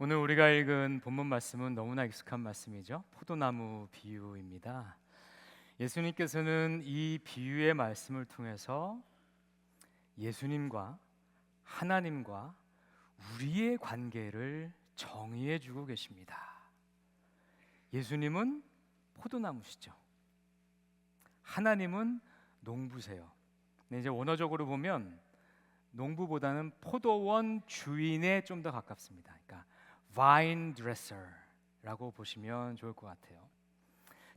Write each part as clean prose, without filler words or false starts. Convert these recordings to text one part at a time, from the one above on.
오늘 우리가 읽은 본문 말씀은 너무나 익숙한 말씀이죠. 포도나무 비유입니다. 예수님께서는 이 비유의 말씀을 통해서 예수님과 하나님과 우리의 관계를 정의해 주고 계십니다. 예수님은 포도나무시죠. 하나님은 농부세요. 근데 이제 원어적으로 보면 농부보다는 포도원 주인에 좀 더 가깝습니다. 그러니까 vine dresser라고 보시면 좋을 것 같아요.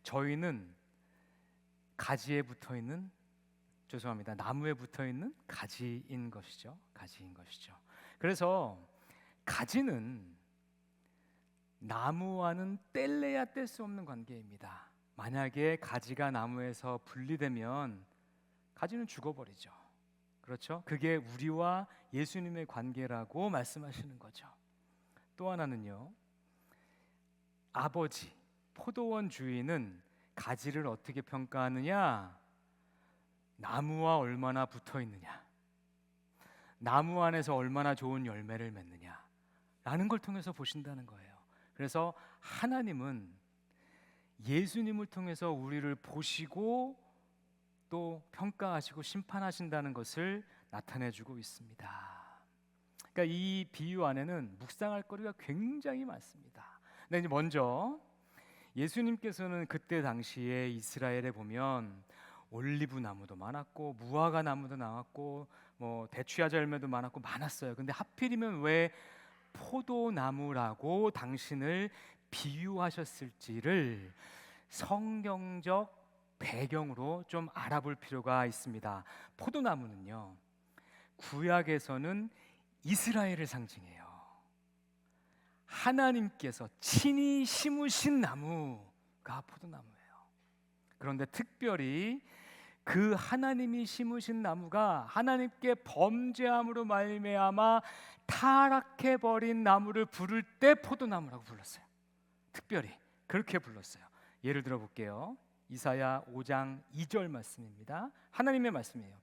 저희는 가지에 붙어 있는, 죄송합니다, 나무에 붙어 있는 가지인 것이죠. 그래서 가지는 나무와는 뗄래야 뗄 수 없는 관계입니다. 만약에 가지가 나무에서 분리되면 가지는 죽어버리죠. 그렇죠? 그게 우리와 예수님의 관계라고 말씀하시는 거죠. 또 하나는요, 아버지, 포도원 주인은 가지를 어떻게 평가하느냐? 나무와 얼마나 붙어 있느냐, 나무 안에서 얼마나 좋은 열매를 맺느냐 라는 걸 통해서 보신다는 거예요. 그래서 하나님은 예수님을 통해서 우리를 보시고 또 평가하시고 심판하신다는 것을 나타내주고 있습니다. 그러니까 이 비유 안에는 묵상할 거리가 굉장히 많습니다. 근데 이제 먼저 예수님께서는 그때 당시에 이스라엘에 보면 올리브 나무도 많았고 무화과 나무도 나왔고 뭐 대추야자 열매도 많았어요. 근데 하필이면 왜 포도나무라고 당신을 비유하셨을지를 성경적 배경으로 좀 알아볼 필요가 있습니다. 포도나무는요, 구약에서는 이스라엘을 상징해요. 하나님께서 친히 심으신 나무가 포도나무예요. 그런데 특별히 그 하나님이 심으신 나무가 하나님께 범죄함으로 말미암아 타락해버린 나무를 부를 때 포도나무라고 불렀어요. 특별히 그렇게 불렀어요. 예를 들어 볼게요. 이사야 5장 2절 말씀입니다. 하나님의 말씀이에요.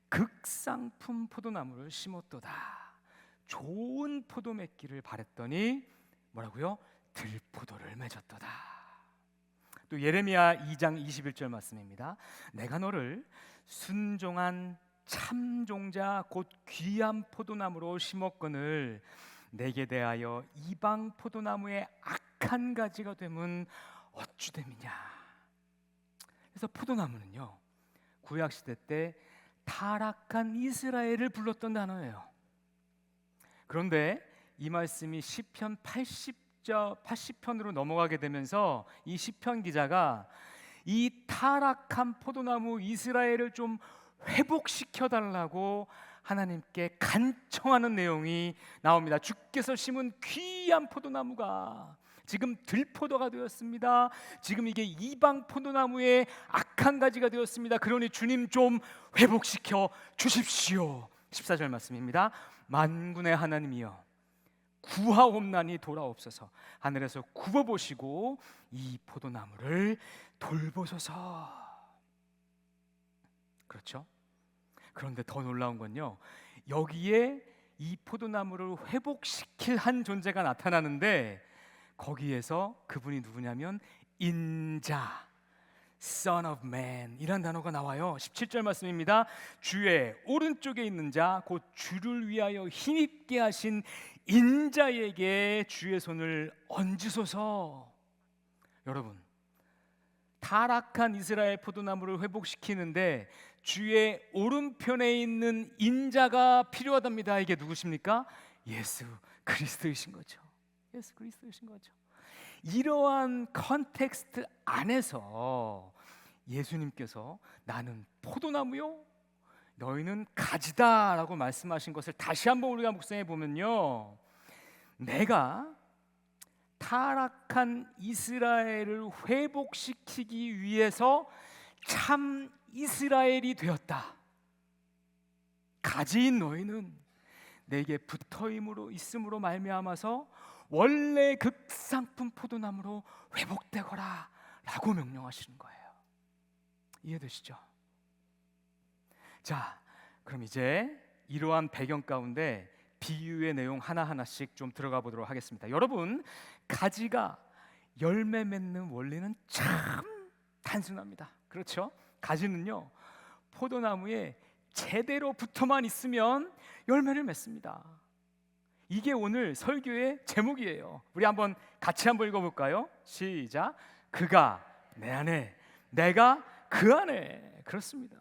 극상품 포도나무를 심었도다. 좋은 포도 맺기를 바랬더니 뭐라고요? 들포도를 맺었도다. 또 예레미야 2장 21절 말씀입니다. 내가 너를 순종한 참종자 곧 귀한 포도나무로 심었거늘 내게 대하여 이방 포도나무의 악한 가지가 되면 어찌됨이냐. 그래서 포도나무는요, 구약시대 때 타락한 이스라엘을 불렀던 단어예요. 그런데 이 말씀이 시편 80편으로 넘어가게 되면서 이 시편 기자가 이 타락한 포도나무 이스라엘을 좀 회복시켜 달라고 하나님께 간청하는 내용이 나옵니다. 주께서 심은 귀한 포도나무가 지금 들포도가 되었습니다. 지금 이게 이방 포도나무의 악한 가지가 되었습니다. 그러니 주님 좀 회복시켜 주십시오. 14절 말씀입니다. 만군의 하나님이여 구하옵나니 돌아옵소서. 하늘에서 굽어보시고 이 포도나무를 돌보소서. 그렇죠? 그런데 더 놀라운 건요, 여기에 이 포도나무를 회복시킬 한 존재가 나타나는데 거기에서 그분이 누구냐면 인자, Son of Man 이란 단어가 나와요. 17절 말씀입니다. 주의 오른쪽에 있는 자 곧 주를 위하여 힘있게 하신 인자에게 주의 손을 얹으소서. 여러분, 타락한 이스라엘 포도나무를 회복시키는데 주의 오른편에 있는 인자가 필요하답니다. 이게 누구십니까? 예수 그리스도이신 거죠. 예수 그리스도이신 거죠. 이러한 컨텍스트 안에서 예수님께서 나는 포도나무요 너희는 가지다 라고 말씀하신 것을 다시 한번 우리가 묵상해 보면요, 내가 타락한 이스라엘을 회복시키기 위해서 참 이스라엘이 되었다. 가지인 너희는 내게 붙어임으로 있음으로 말미암아서 원래 극상품 포도나무로 회복되거라 라고 명령하시는 거예요. 이해되시죠? 자, 그럼 이제 이러한 배경 가운데 비유의 내용 하나하나씩 좀 들어가 보도록 하겠습니다. 여러분, 가지가 열매 맺는 원리는 참 단순합니다. 그렇죠? 가지는요, 포도나무에 제대로 붙어만 있으면 열매를 맺습니다. 이게 오늘 설교의 제목이에요. 우리 한번 같이 한번 읽어볼까요? 시작. 그가 내 안에, 내가 그 안에. 그렇습니다.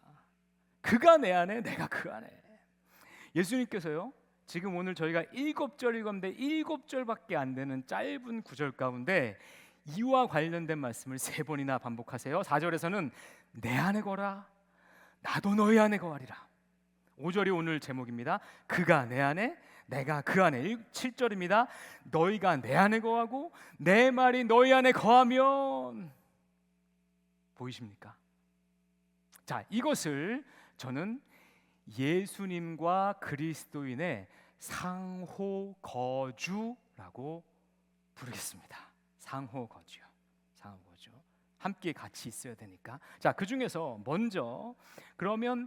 그가 내 안에, 내가 그 안에. 예수님께서요, 지금 오늘 저희가 7절 읽었는데 7절밖에 안 되는 짧은 구절 가운데 이와 관련된 말씀을 3번이나 반복하세요. 4절에서는 내 안에 거라, 나도 너희 안에 거하리라. 5절이 오늘 제목입니다. 그가 내 안에, 내가 그 안에. 7절입니다. 너희가 내 안에 거하고 내 말이 너희 안에 거하면. 보이십니까? 자, 이것을 저는 예수님과 그리스도인의 상호 거주라고 부르겠습니다. 상호 거주요. 상호 거주. 함께 같이 있어야 되니까. 자, 그 중에서 먼저 그러면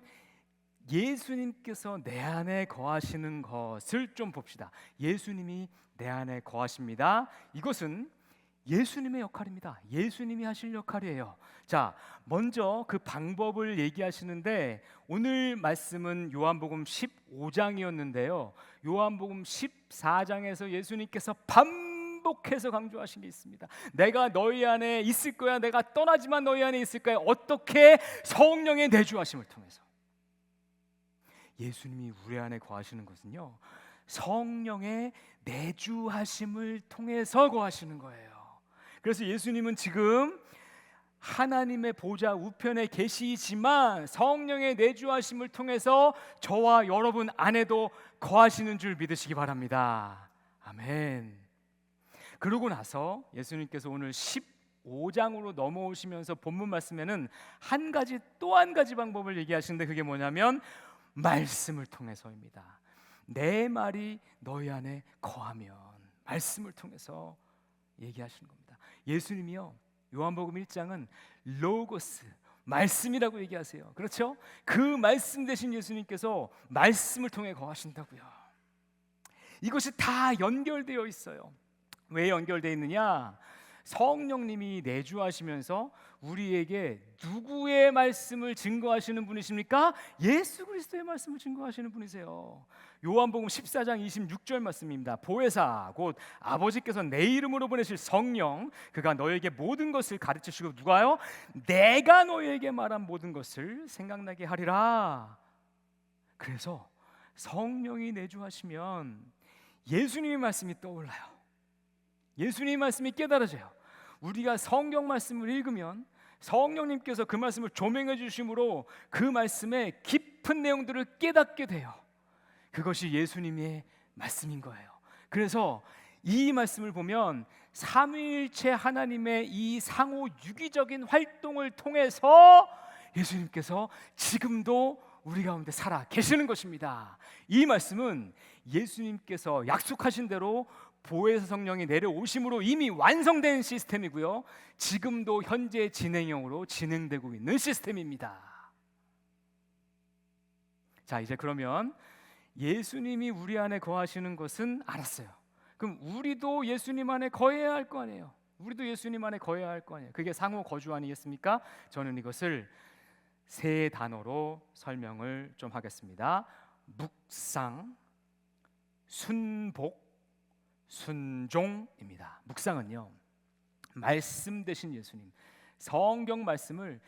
예수님께서 내 안에 거하시는 것을 좀 봅시다. 예수님이 내 안에 거하십니다. 이것은 예수님의 역할입니다. 예수님이 하실 역할이에요. 자, 먼저 그 방법을 얘기하시는데 오늘 말씀은 요한복음 15장이었는데요. 요한복음 14장에서 예수님께서 반복해서 강조하신 게 있습니다. 내가 너희 안에 있을 거야. 내가 떠나지만 너희 안에 있을 거야. 어떻게? 성령의 내주하심을 통해서. 예수님이 우리 안에 거하시는 것은요, 성령의 내주하심을 통해서 거하시는 거예요. 그래서 예수님은 지금 하나님의 보좌 우편에 계시지만 성령의 내주하심을 통해서 저와 여러분 안에도 거하시는 줄 믿으시기 바랍니다. 아멘. 그러고 나서 예수님께서 오늘 15장으로 넘어오시면서 본문 말씀에는 또 한 가지 방법을 얘기하시는데 그게 뭐냐면 말씀을 통해서입니다. 내 말이 너희 안에 거하면. 말씀을 통해서 얘기하시는 겁니다. 예수님이요, 요한복음 1장은 로고스, 말씀이라고 얘기하세요. 그렇죠? 그 말씀 되신 예수님께서 말씀을 통해 거하신다고요. 이것이 다 연결되어 있어요. 왜 연결되어 있느냐? 성령님이 내주하시면서 우리에게 누구의 말씀을 증거하시는 분이십니까? 예수 그리스도의 말씀을 증거하시는 분이세요. 요한복음 14장 26절 말씀입니다. 보혜사 곧 아버지께서 내 이름으로 보내실 성령, 그가 너에게 모든 것을 가르치시고 누가요? 내가 너에게 말한 모든 것을 생각나게 하리라. 그래서 성령이 내주하시면 예수님의 말씀이 떠올라요. 예수님의 말씀이 깨달아져요. 우리가 성경 말씀을 읽으면 성령님께서 그 말씀을 조명해 주심으로 그 말씀의 깊은 내용들을 깨닫게 돼요. 그것이 예수님의 말씀인 거예요. 그래서 이 말씀을 보면 삼위일체 하나님의 이 상호 유기적인 활동을 통해서 예수님께서 지금도 우리 가운데 살아 계시는 것입니다. 이 말씀은 예수님께서 약속하신 대로 보혜사 성령이 내려오심으로 이미 완성된 시스템이고요, 지금도 현재 진행형으로 진행되고 있는 시스템입니다. 자, 이제 그러면 예수님이 우리 안에 거하시는 것은 알았어요. 그럼 우리도 예수님 안에 거해야 할 거 아니에요. 우리도 예수님 안에 거해야 할 거 아니에요. 그게 상호 거주 아니겠습니까? 저는 이것을 3단어로 설명을 좀 하겠습니다. 묵상, 순복, 순종입니다. 묵상은요, 말씀 되신 예수님, 성경 말씀을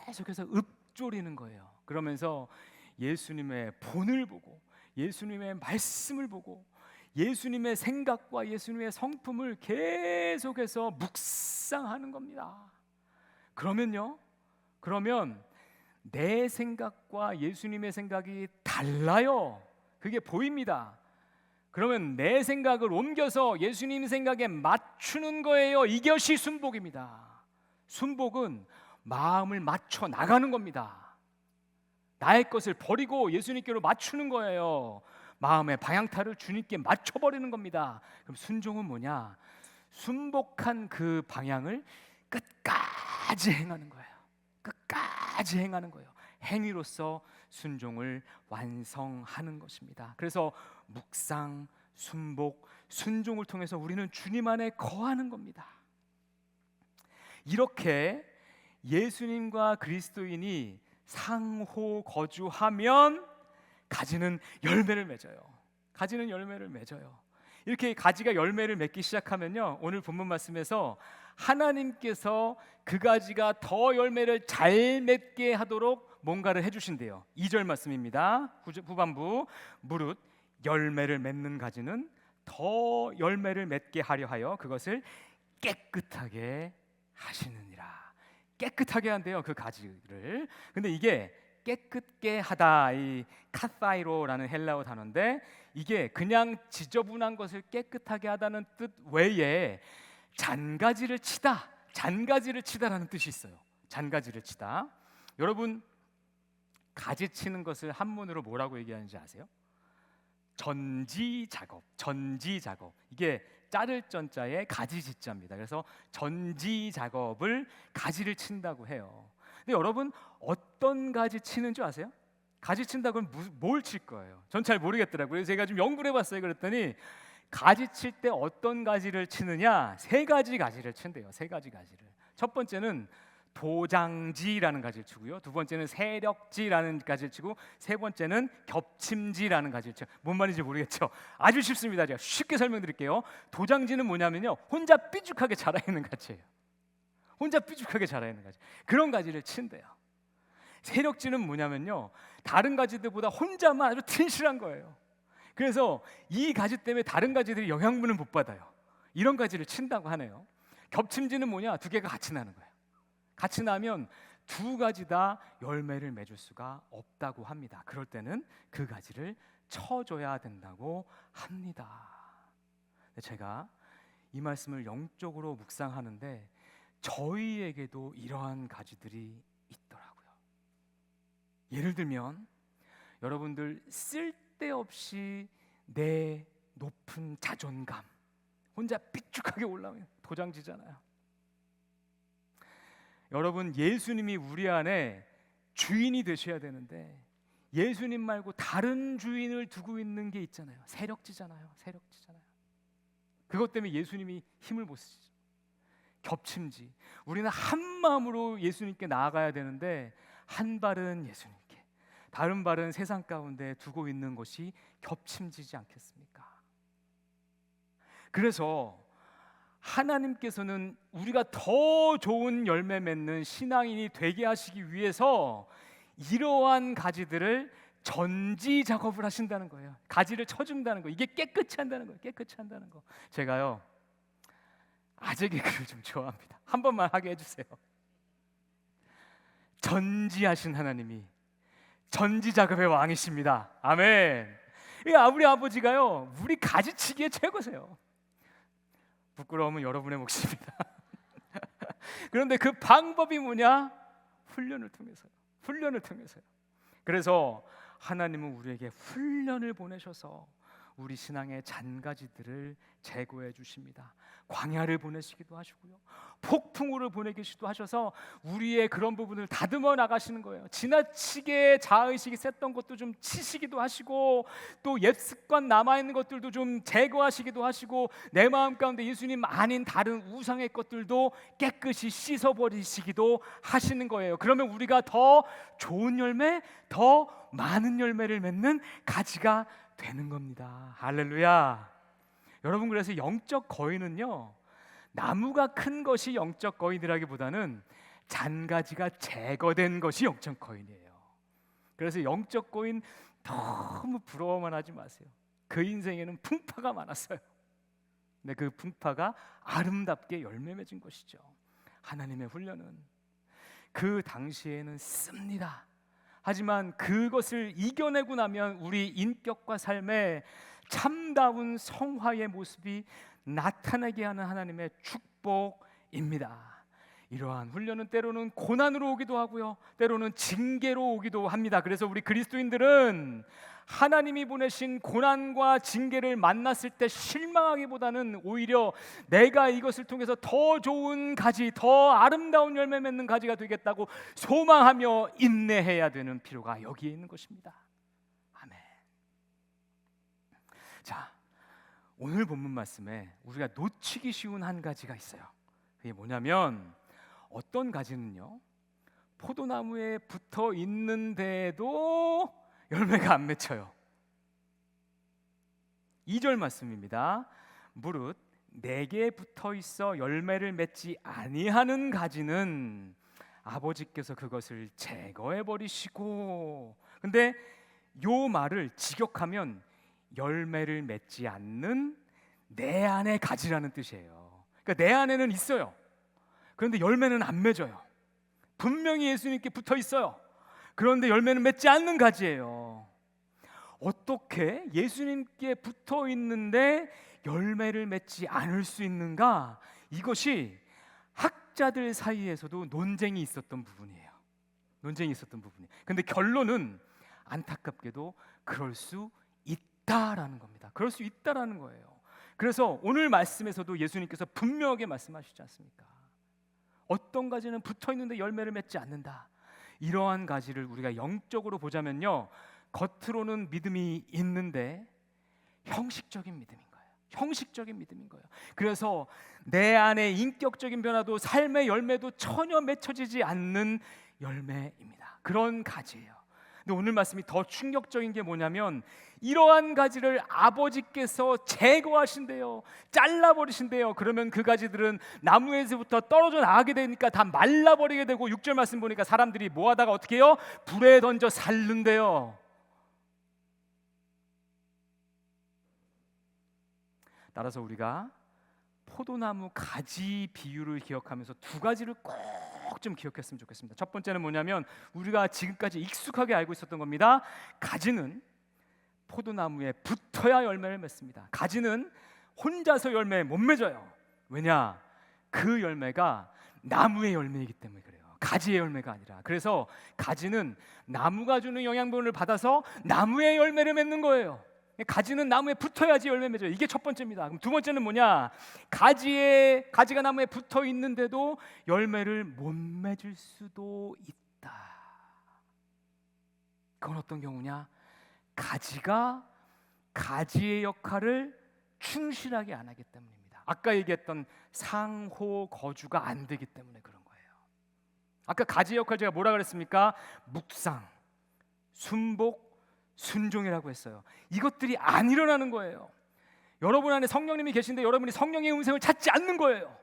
계속해서 읊조리는 거예요. 그러면서 예수님의 본을 보고 예수님의 말씀을 보고 예수님의 생각과 예수님의 성품을 계속해서 묵상하는 겁니다. 그러면 내 생각과 예수님의 생각이 달라요. 그게 보입니다. 그러면 내 생각을 옮겨서 예수님 생각에 맞추는 거예요. 이것이 순복입니다. 순복은 마음을 맞춰 나가는 겁니다. 나의 것을 버리고 예수님께로 맞추는 거예요. 마음의 방향타를 주님께 맞춰버리는 겁니다. 그럼 순종은 뭐냐? 순복한 그 방향을 끝까지 행하는 거예요. 끝까지 행하는 거예요. 행위로서 순종을 완성하는 것입니다. 그래서 묵상, 순복, 순종을 통해서 우리는 주님 안에 거하는 겁니다. 이렇게 예수님과 그리스도인이 상호 거주하면 가지는 열매를 맺어요. 가지는 열매를 맺어요. 이렇게 가지가 열매를 맺기 시작하면요, 오늘 본문 말씀에서 하나님께서 그 가지가 더 열매를 잘 맺게 하도록 뭔가를 해주신대요. 2절 말씀입니다. 후반부, 무릇 열매를 맺는 가지는 더 열매를 맺게 하려 하여 그것을 깨끗하게 하시느니라. 깨끗하게 한대요, 그 가지를. 근데 이게 깨끗게 하다, 이 카사이로라는 헬라어 단어인데, 이게 그냥 지저분한 것을 깨끗하게 하다는 뜻 외에 잔가지를 치다라는 뜻이 있어요. 잔가지를 치다. 여러분, 가지 치는 것을 한문으로 뭐라고 얘기하는지 아세요? 전지 작업. 이게 자를 전자에 가지 짓자입니다. 그래서 전지 작업을 가지를 친다고 해요. 근데 여러분, 어떤 가지 치는 줄 아세요? 가지 친다 그러면 뭘 칠 거예요? 전 잘 모르겠더라고요. 그래서 제가 좀 연구를 해봤어요. 그랬더니 가지 칠 때 어떤 가지를 치느냐, 3가지 가지를 친대요. 3가지 가지를. 첫 번째는 도장지라는 가지를 치고요, 두 번째는 세력지라는 가지를 치고, 세 번째는 겹침지라는 가지를 쳐요. 뭔 말인지 모르겠죠? 아주 쉽습니다. 제가 쉽게 설명드릴게요. 도장지는 뭐냐면요, 혼자 삐죽하게 자라있는 가지예요. 혼자 삐죽하게 자라있는 가지, 그런 가지를 친대요. 세력지는 뭐냐면요, 다른 가지들보다 혼자만 아주 튼실한 거예요. 그래서 이 가지 때문에 다른 가지들이 영양분을 못 받아요. 이런 가지를 친다고 하네요. 겹침지는 뭐냐, 2개가 같이 나는 거예요. 같이 나면 2가지 다 열매를 맺을 수가 없다고 합니다. 그럴 때는 그 가지를 쳐줘야 된다고 합니다. 제가 이 말씀을 영적으로 묵상하는데 저희에게도 이러한 가지들이 있더라고요. 예를 들면 여러분들, 쓸데없이 내 높은 자존감, 혼자 삐죽하게 올라오면 도장지잖아요. 여러분, 예수님이 우리 안에 주인이 되셔야 되는데 예수님 말고 다른 주인을 두고 있는 게 있잖아요. 세력지잖아요. 그것 때문에 예수님이 힘을 못 쓰시죠. 겹침지. 우리는 한 마음으로 예수님께 나아가야 되는데 한 발은 예수님께, 다른 발은 세상 가운데 두고 있는 것이 겹침지지 않겠습니까? 그래서 하나님께서는 우리가 더 좋은 열매 맺는 신앙인이 되게 하시기 위해서 이러한 가지들을 전지 작업을 하신다는 거예요. 가지를 쳐준다는 거예요. 이게 깨끗이 한다는 거예요. 제가요, 아재 개그를 좀 좋아합니다. 한 번만 하게 해주세요. 전지하신 하나님이 전지 작업의 왕이십니다. 아멘. 우리 아버지가요, 우리 가지치기에 최고세요. 부끄러움은 여러분의 몫입니다. 그런데 그 방법이 뭐냐? 훈련을 통해서요. 그래서 하나님은 우리에게 훈련을 보내셔서 우리 신앙의 잔가지들을 제거해 주십니다. 광야를 보내시기도 하시고요, 폭풍우를 보내기도 하셔서 우리의 그런 부분을 다듬어 나가시는 거예요. 지나치게 자의식이 셌던 것도 좀 치시기도 하시고, 또 옛 습관 남아있는 것들도 좀 제거하시기도 하시고, 내 마음 가운데 예수님 아닌 다른 우상의 것들도 깨끗이 씻어버리시기도 하시는 거예요. 그러면 우리가 더 좋은 열매, 더 많은 열매를 맺는 가지가 되는 겁니다. 할렐루야. 여러분, 그래서 영적 거인은요, 나무가 큰 것이 영적 거인이라기보다는 잔가지가 제거된 것이 영적 거인이에요. 그래서 영적 거인 너무 부러워만 하지 마세요. 그 인생에는 풍파가 많았어요. 근데 그 풍파가 아름답게 열매 맺은 것이죠. 하나님의 훈련은 그 당시에는 씁니다. 하지만 그것을 이겨내고 나면 우리 인격과 삶에 참다운 성화의 모습이 나타나게 하는 하나님의 축복입니다. 이러한 훈련은 때로는 고난으로 오기도 하고요, 때로는 징계로 오기도 합니다. 그래서 우리 그리스도인들은 하나님이 보내신 고난과 징계를 만났을 때 실망하기보다는 오히려 내가 이것을 통해서 더 좋은 가지, 더 아름다운 열매 맺는 가지가 되겠다고 소망하며 인내해야 되는 필요가 여기에 있는 것입니다. 아멘. 자, 오늘 본문 말씀에 우리가 놓치기 쉬운 한 가지가 있어요. 그게 뭐냐면, 어떤 가지는요, 포도나무에 붙어 있는데도 열매가 안 맺혀요. 2절 말씀입니다. 무릇 내게 붙어 있어 열매를 맺지 아니하는 가지는 아버지께서 그것을 제거해 버리시고. 근데 요 말을 직역하면 열매를 맺지 않는 내 안의 가지라는 뜻이에요. 그러니까 내 안에는 있어요. 그런데 열매는 안 맺어요. 분명히 예수님께 붙어 있어요. 그런데 열매는 맺지 않는 가지예요. 어떻게 예수님께 붙어 있는데 열매를 맺지 않을 수 있는가? 이것이 학자들 사이에서도 논쟁이 있었던 부분이에요. 논쟁이 있었던 부분이에요. 근데 결론은 안타깝게도 그럴 수 있다라는 겁니다. 그럴 수 있다라는 거예요. 그래서 오늘 말씀에서도 예수님께서 분명하게 말씀하시지 않습니까? 어떤 가지는 붙어 있는데 열매를 맺지 않는다. 이러한 가지를 우리가 영적으로 보자면요, 겉으로는 믿음이 있는데 형식적인 믿음인 거예요. 형식적인 믿음인 거예요. 그래서 내 안에 인격적인 변화도 삶의 열매도 전혀 맺혀지지 않는 열매입니다. 그런 가지예요. 근데 오늘 말씀이 더 충격적인 게 뭐냐면, 이러한 가지를 아버지께서 제거하신대요. 잘라버리신대요. 그러면 그 가지들은 나무에서부터 떨어져 나가게 되니까 다 말라버리게 되고, 6절 말씀 보니까 사람들이 뭐하다가 어떻게 해요? 불에 던져 삶는데요. 따라서 우리가 포도나무 가지 비유를 기억하면서 두 가지를 꼭 좀 기억했으면 좋겠습니다. 첫 번째는 뭐냐면, 우리가 지금까지 익숙하게 알고 있었던 겁니다. 가지는 포도나무에 붙어야 열매를 맺습니다. 가지는 혼자서 열매 못 맺어요. 왜냐? 그 열매가 나무의 열매이기 때문에 그래요. 가지의 열매가 아니라. 그래서 가지는 나무가 주는 영양분을 받아서 나무의 열매를 맺는 거예요. 가지는 나무에 붙어야지 열매 맺어요. 이게 첫 번째입니다. 그럼 두 번째는 뭐냐? 가지가 나무에 붙어 있는데도 열매를 못 맺을 수도 있다. 그건 어떤 경우냐? 가지가 가지의 역할을 충실하게 안 하기 때문입니다. 아까 얘기했던 상호 거주가 안 되기 때문에 그런 거예요. 아까 가지의 역할 제가 뭐라 그랬습니까? 묵상, 순복, 순종이라고 했어요. 이것들이 안 일어나는 거예요. 여러분 안에 성령님이 계신데 여러분이 성령의 음성을 찾지 않는 거예요.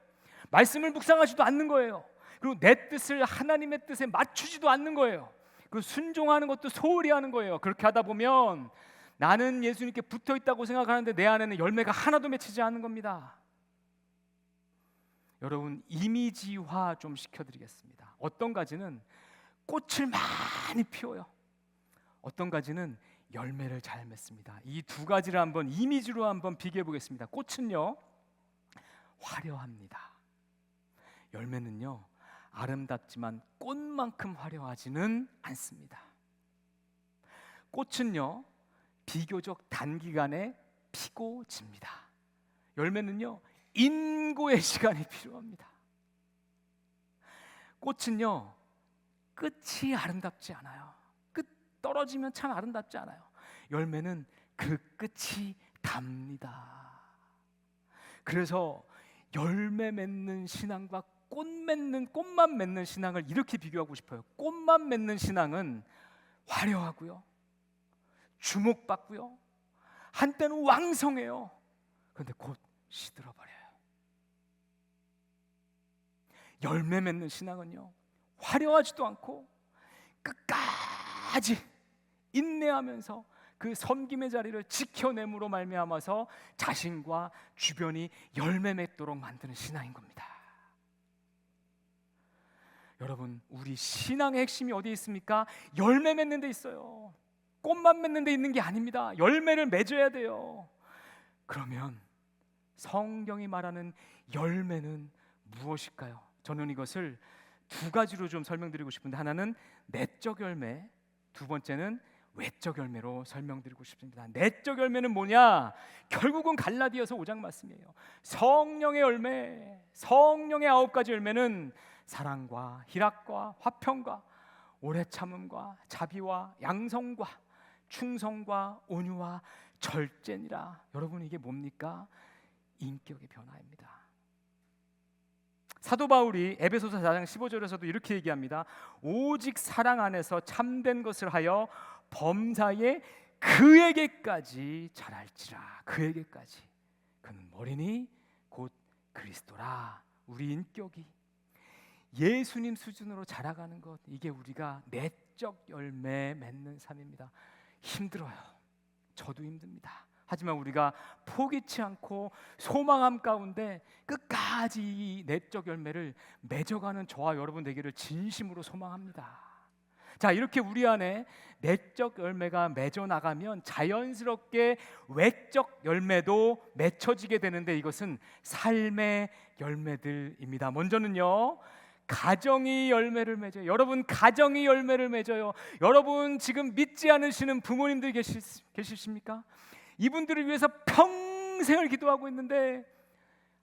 말씀을 묵상하지도 않는 거예요. 그리고 내 뜻을 하나님의 뜻에 맞추지도 않는 거예요. 그 순종하는 것도 소홀히 하는 거예요. 그렇게 하다 보면 나는 예수님께 붙어 있다고 생각하는데 내 안에는 열매가 하나도 맺히지 않는 겁니다. 여러분, 이미지화 좀 시켜드리겠습니다. 어떤 가지는 꽃을 많이 피워요. 어떤 가지는 열매를 잘 맺습니다. 이 두 가지를 한번 이미지로 한번 비교해 보겠습니다. 꽃은요, 화려합니다. 열매는요, 아름답지만 꽃만큼 화려하지는 않습니다. 꽃은요, 비교적 단기간에 피고 집니다. 열매는요, 인고의 시간이 필요합니다. 꽃은요, 끝이 아름답지 않아요. 떨어지면 참 아름답지 않아요. 열매는 그 끝이 답니다. 그래서 열매 맺는 신앙과 꽃만 맺는 신앙을 이렇게 비교하고 싶어요. 꽃만 맺는 신앙은 화려하고요, 주목받고요, 한때는 왕성해요. 그런데 곧 시들어버려요. 열매 맺는 신앙은요, 화려하지도 않고 끝까지 인내하면서 그 섬김의 자리를 지켜냄으로 말미암아서 자신과 주변이 열매 맺도록 만드는 신앙인 겁니다. 여러분, 우리 신앙의 핵심이 어디에 있습니까? 열매 맺는 데 있어요. 꽃만 맺는 데 있는 게 아닙니다. 열매를 맺어야 돼요. 그러면 성경이 말하는 열매는 무엇일까요? 저는 이것을 두 가지로 좀 설명드리고 싶은데, 하나는 내적 열매, 두 번째는 외적 열매로 설명드리고 싶습니다. 내적 열매는 뭐냐? 결국은 갈라디아서 5장 말씀이에요. 성령의 열매, 성령의 9가지 열매는 사랑과 희락과 화평과 오래 참음과 자비와 양성과 충성과 온유와 절제니라. 여러분, 이게 뭡니까? 인격의 변화입니다. 사도 바울이 에베소서 4장 15절에서도 이렇게 얘기합니다. 오직 사랑 안에서 참된 것을 하여 범사에 그에게까지 자랄지라. 그에게까지. 그는 머리니 곧 그리스도라. 우리 인격이 예수님 수준으로 자라가는 것, 이게 우리가 내적 열매 맺는 삶입니다. 힘들어요. 저도 힘듭니다. 하지만 우리가 포기치 않고 소망함 가운데 끝까지 이 내적 열매를 맺어가는 저와 여러분 되기를 진심으로 소망합니다. 자, 이렇게 우리 안에 내적 열매가 맺어 나가면 자연스럽게 외적 열매도 맺혀지게 되는데, 이것은 삶의 열매들입니다. 먼저는요, 가정이 열매를 맺어요. 여러분, 가정이 열매를 맺어요. 여러분, 지금 믿지 않으시는 부모님들 계십니까? 이분들을 위해서 평생을 기도하고 있는데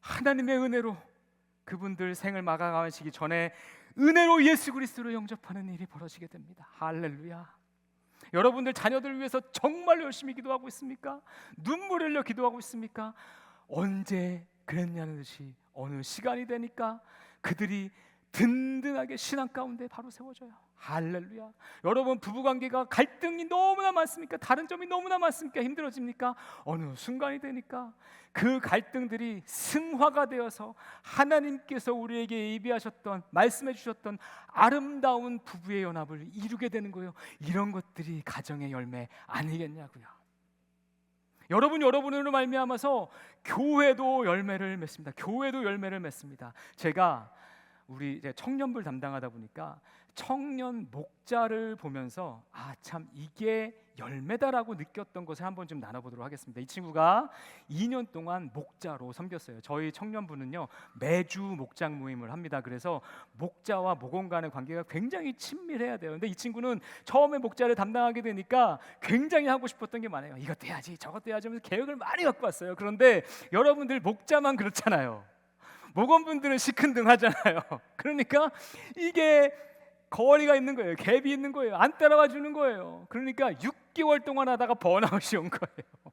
하나님의 은혜로 그분들 생을 마감하시기 전에 은혜로 예수 그리스도를 영접하는 일이 벌어지게 됩니다. 할렐루야. 여러분들 자녀들을 위해서 정말 열심히 기도하고 있습니까? 눈물 흘려 기도하고 있습니까? 언제 그랬냐는 듯이 어느 시간이 되니까 그들이 든든하게 신앙 가운데 바로 세워져요. 할렐루야. 여러분, 부부관계가 갈등이 너무나 많습니까? 다른 점이 너무나 많습니까? 힘들어집니까? 어느 순간이 되니까 그 갈등들이 승화가 되어서 하나님께서 우리에게 예비하셨던, 말씀해 주셨던 아름다운 부부의 연합을 이루게 되는 거예요. 이런 것들이 가정의 열매 아니겠냐고요. 여러분으로 말미암아서 교회도 열매를 맺습니다. 교회도 열매를 맺습니다. 제가 우리 이제 청년부를 담당하다 보니까 청년 목자를 보면서 참 이게 열매다라고 느꼈던 것을 한번 좀 나눠보도록 하겠습니다. 이 친구가 2년 동안 목자로 섬겼어요. 저희 청년부는요, 매주 목장 모임을 합니다. 그래서 목자와 목원 간의 관계가 굉장히 친밀해야 돼요. 근데 이 친구는 처음에 목자를 담당하게 되니까 굉장히 하고 싶었던 게 많아요. 이것도 해야지, 저것도 해야지 하면서 계획을 많이 갖고 왔어요. 그런데 여러분들, 목자만 그렇잖아요. 목원분들은 시큰둥하잖아요. 그러니까 이게 거리가 있는 거예요. 갭이 있는 거예요. 안 따라와 주는 거예요. 그러니까 6개월 동안 하다가 번아웃이 온 거예요.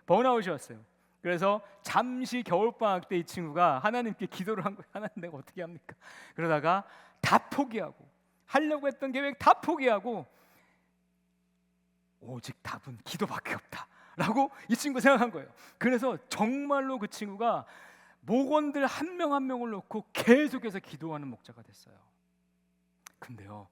번아웃이 왔어요. 그래서 잠시 겨울방학 때 이 친구가 하나님께 기도를 한 거예요. 하나님, 내가 어떻게 합니까? 그러다가 다 포기하고, 하려고 했던 계획 다 포기하고, 오직 답은 기도밖에 없다 라고 이 친구 생각한 거예요. 그래서 정말로 그 친구가 목원들 한 명 한 명을 놓고 계속해서 기도하는 목자가 됐어요. 근데요,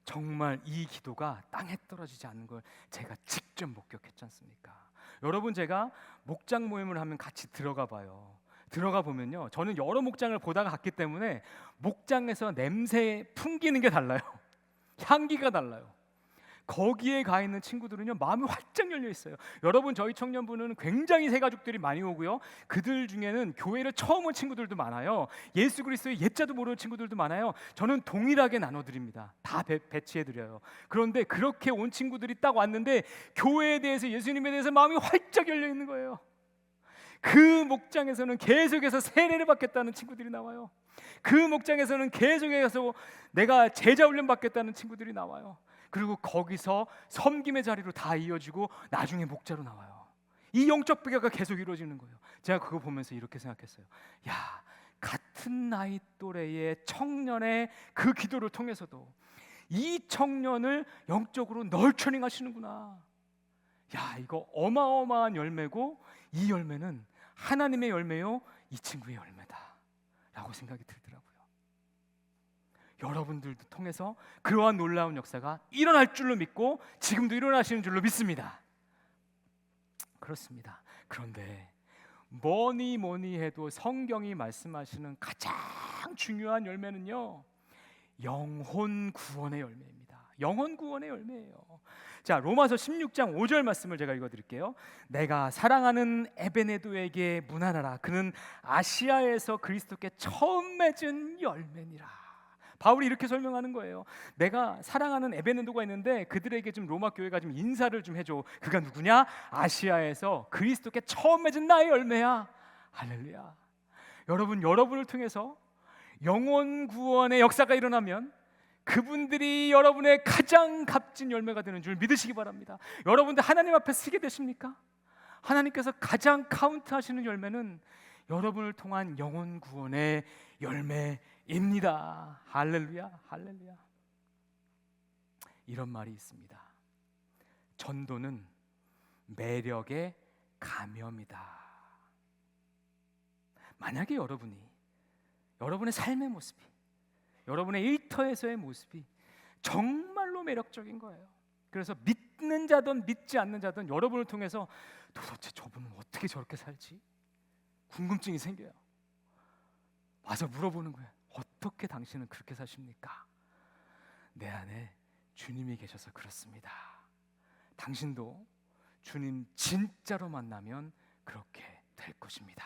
정말 이 기도가 땅에 떨어지지 않는 걸 제가 직접 목격했지 않습니까? 여러분, 제가 목장 모임을 하면 같이 들어가 봐요. 들어가 보면요, 저는 여러 목장을 보다가 갔기 때문에 목장에서 냄새 풍기는 게 달라요. 향기가 달라요. 거기에 가 있는 친구들은요, 마음이 활짝 열려 있어요. 여러분, 저희 청년부는 굉장히 새 가족들이 많이 오고요, 그들 중에는 교회를 처음 온 친구들도 많아요. 예수 그리스도의 옛자도 모르는 친구들도 많아요. 저는 동일하게 나눠드립니다. 다 배치해드려요. 그런데 그렇게 온 친구들이 딱 왔는데 교회에 대해서, 예수님에 대해서 마음이 활짝 열려 있는 거예요. 그 목장에서는 계속해서 세례를 받겠다는 친구들이 나와요. 그 목장에서는 계속해서 내가 제자 훈련 받겠다는 친구들이 나와요. 그리고 거기서 섬김의 자리로 다 이어지고 나중에 목자로 나와요. 이 영적 비교가 계속 이루어지는 거예요. 제가 그거 보면서 이렇게 생각했어요. 야, 같은 나이 또래의 청년의 그 기도를 통해서도 이 청년을 영적으로 널처링 하시는구나. 야, 이거 어마어마한 열매고, 이 열매는 하나님의 열매요, 이 친구의 열매다 라고 생각이 들더라고요. 여러분들도 통해서 그러한 놀라운 역사가 일어날 줄로 믿고 지금도 일어나시는 줄로 믿습니다. 그렇습니다. 그런데 뭐니 해도 성경이 말씀하시는 가장 중요한 열매는요, 영혼 구원의 열매입니다. 영혼 구원의 열매예요. 자, 로마서 16장 5절 말씀을 제가 읽어드릴게요. 내가 사랑하는 에베네도에게 문안하라. 그는 아시아에서 그리스도께 처음 맺은 열매니라. 바울이 이렇게 설명하는 거예요. 내가 사랑하는 에베네도가 있는데 그들에게 좀 로마 교회가 좀 인사를 좀 해줘. 그가 누구냐? 아시아에서 그리스도께 처음 맺은 나의 열매야. 할렐루야. 여러분을 통해서 영혼 구원의 역사가 일어나면 그분들이 여러분의 가장 값진 열매가 되는 줄 믿으시기 바랍니다. 여러분들 하나님 앞에 서게 되십니까? 하나님께서 가장 카운트하시는 열매는 여러분을 통한 영혼 구원의 열매입니다. 할렐루야, 할렐루야. 이런 말이 있습니다. 전도는 매력의 감염이다. 만약에 여러분의 삶의 모습이, 여러분의 일터에서의 모습이 정말로 매력적인 거예요. 그래서 믿는 자든 믿지 않는 자든 여러분을 통해서 도대체 저분은 어떻게 저렇게 살지? 궁금증이 생겨요. 와서 물어보는 거예요. 어떻게 당신은 그렇게 사십니까? 내 안에 주님이 계셔서 그렇습니다. 당신도 주님 진짜로 만나면 그렇게 될 것입니다.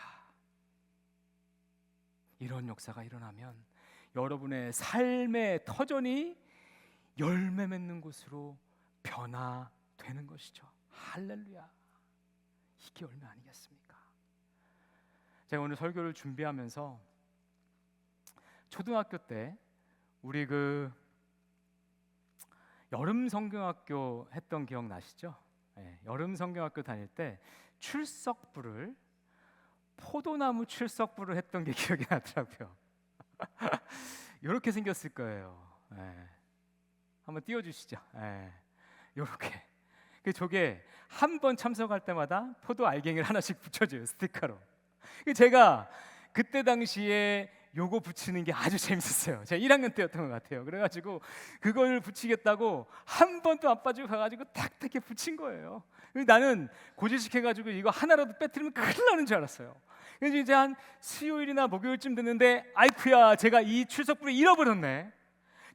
이런 역사가 일어나면 여러분의 삶의 터전이 열매 맺는 곳으로 변화되는 것이죠. 할렐루야. 이게 열매 아니겠습니까? 제가 오늘 설교를 준비하면서 초등학교 때 우리 여름 성경학교 했던 기억 나시죠? 네, 여름 성경학교 다닐 때 출석부를 포도나무 출석부를 했던 게 기억이 나더라고요. 이렇게 생겼을 거예요. 네. 한번 띄워주시죠. 네. 이렇게. 저게 한 번 참석할 때마다 포도 알갱이를 하나씩 붙여줘요, 스티커로. 제가 그때 당시에 요거 붙이는 게 아주 재밌었어요. 제가 1학년 때였던 것 같아요. 그래가지고 그걸 붙이겠다고 한 번도 안 빠지고 가가지고 탁 이렇게 붙인 거예요. 나는 고지식 해가지고 이거 하나라도 빼뜨리면 큰일 나는 줄 알았어요. 그래서 이제 한 수요일이나 목요일쯤 됐는데 아이쿠야, 제가 이 출석부를 잃어버렸네.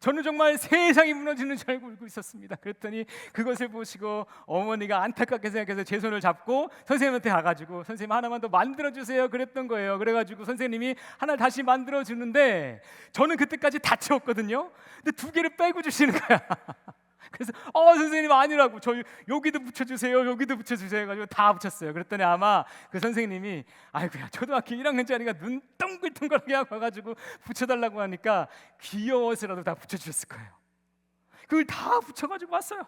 저는 정말 세상이 무너지는 줄 알고 울고 있었습니다. 그랬더니 그것을 보시고 어머니가 안타깝게 생각해서 제 손을 잡고 선생님한테 가가지고 선생님 하나만 더 만들어주세요 그랬던 거예요. 그래가지고 선생님이 하나 다시 만들어주는데 저는 그때까지 다 채웠거든요. 근데 2개를 빼고 주시는 거야. 그래서 선생님 아니라고, 저 여기도 붙여주세요, 여기도 붙여주세요 해가지고 다 붙였어요. 그랬더니 아마 그 선생님이 아이고야, 초등학교 1학년짜리가 눈 동글동글하게 하고 와가지고 붙여달라고 하니까 귀여워서라도 다 붙여주셨을 거예요. 그걸 다 붙여가지고 왔어요.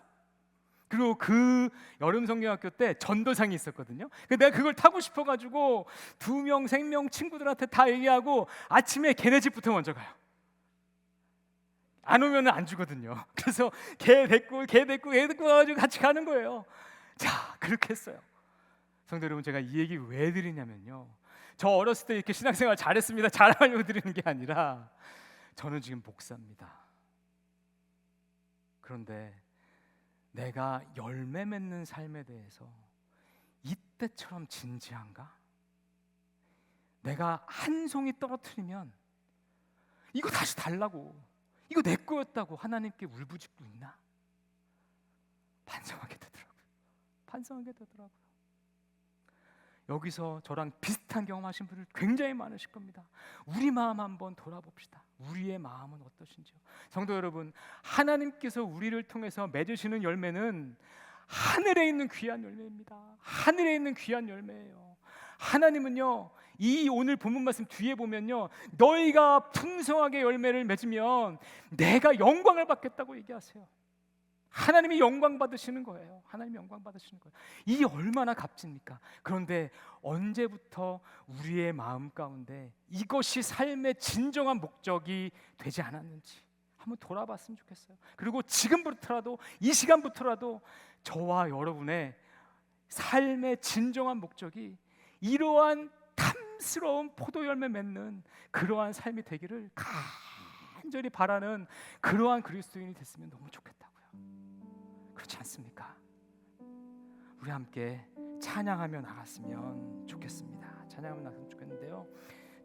그리고 그 여름 성경학교 때 전도상이 있었거든요. 내가 그걸 타고 싶어가지고 2명, 3명 친구들한테 다 얘기하고 아침에 걔네 집부터 먼저 가요. 안 오면 안 주거든요. 그래서 걔 데리고 와가지고 같이 가는 거예요. 자, 그렇게 했어요. 성도 여러분, 제가 이 얘기 왜 드리냐면요, 저 어렸을 때 이렇게 신앙생활 잘했습니다, 자랑하려고 드리는 게 아니라 저는 지금 목사입니다. 그런데 내가 열매 맺는 삶에 대해서 이때처럼 진지한가? 내가 한 송이 떨어뜨리면 이거 다시 달라고, 이거 내 거였다고 하나님께 울부짖고 있나? 반성하게 되더라고요. 여기서 저랑 비슷한 경험하신 분들 굉장히 많으실 겁니다. 우리 마음 한번 돌아봅시다. 우리의 마음은 어떠신지요? 성도 여러분, 하나님께서 우리를 통해서 맺으시는 열매는 하늘에 있는 귀한 열매입니다. 하늘에 있는 귀한 열매예요. 하나님은요, 이 오늘 본문 말씀 뒤에 보면요, 너희가 풍성하게 열매를 맺으면 내가 영광을 받겠다고 얘기하세요. 하나님이 영광 받으시는 거예요. 하나님이 영광 받으시는 거예요. 이게 얼마나 값집니까? 그런데 언제부터 우리의 마음 가운데 이것이 삶의 진정한 목적이 되지 않았는지 한번 돌아봤으면 좋겠어요. 그리고 지금부터라도, 이 시간부터라도 저와 여러분의 삶의 진정한 목적이 이러한 탐스러운 포도 열매 맺는 그러한 삶이 되기를 간절히 바라는 그러한 그리스도인이 됐으면 너무 좋겠다고요. 그렇지 않습니까? 우리 함께 찬양하며 나갔으면 좋겠습니다. 찬양하며 나갔으면 좋겠는데요,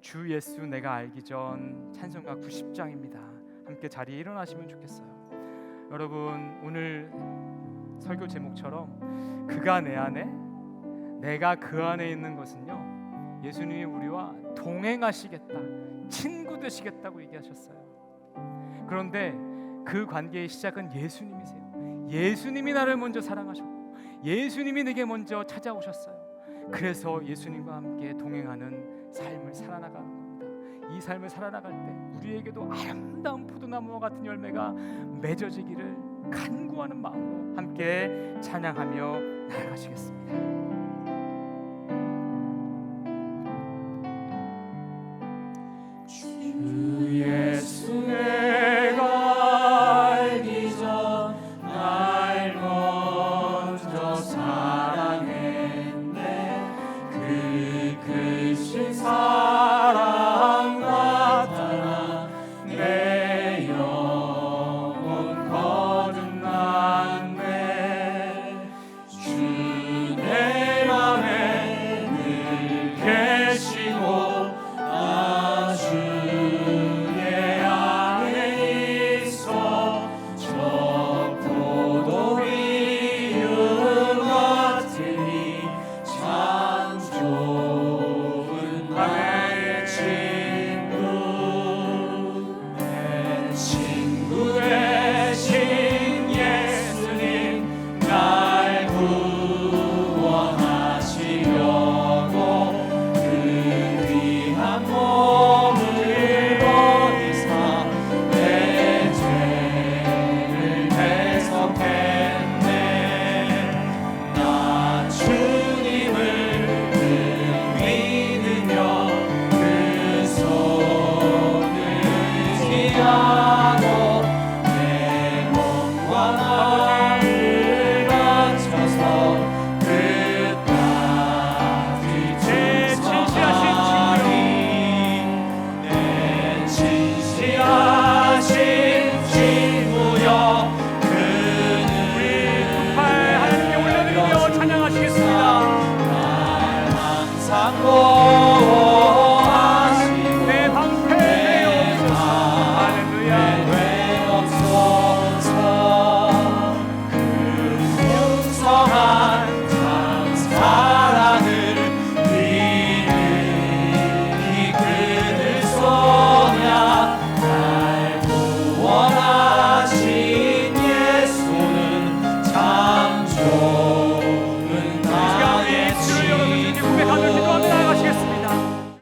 주 예수 내가 알기 전 찬송가 90장입니다. 함께 자리에 일어나시면 좋겠어요. 여러분, 오늘 설교 제목처럼 그가 내 안에 내가 그 안에 있는 것은요, 예수님이 우리와 동행하시겠다, 친구 되시겠다고 얘기하셨어요. 그런데 그 관계의 시작은 예수님이세요. 예수님이 나를 먼저 사랑하셨고 예수님이 내게 먼저 찾아오셨어요. 그래서 예수님과 함께 동행하는 삶을 살아나가는 겁니다. 이 삶을 살아나갈 때 우리에게도 아름다운 포도나무와 같은 열매가 맺어지기를 간구하는 마음으로 함께 찬양하며 나아가시겠습니다.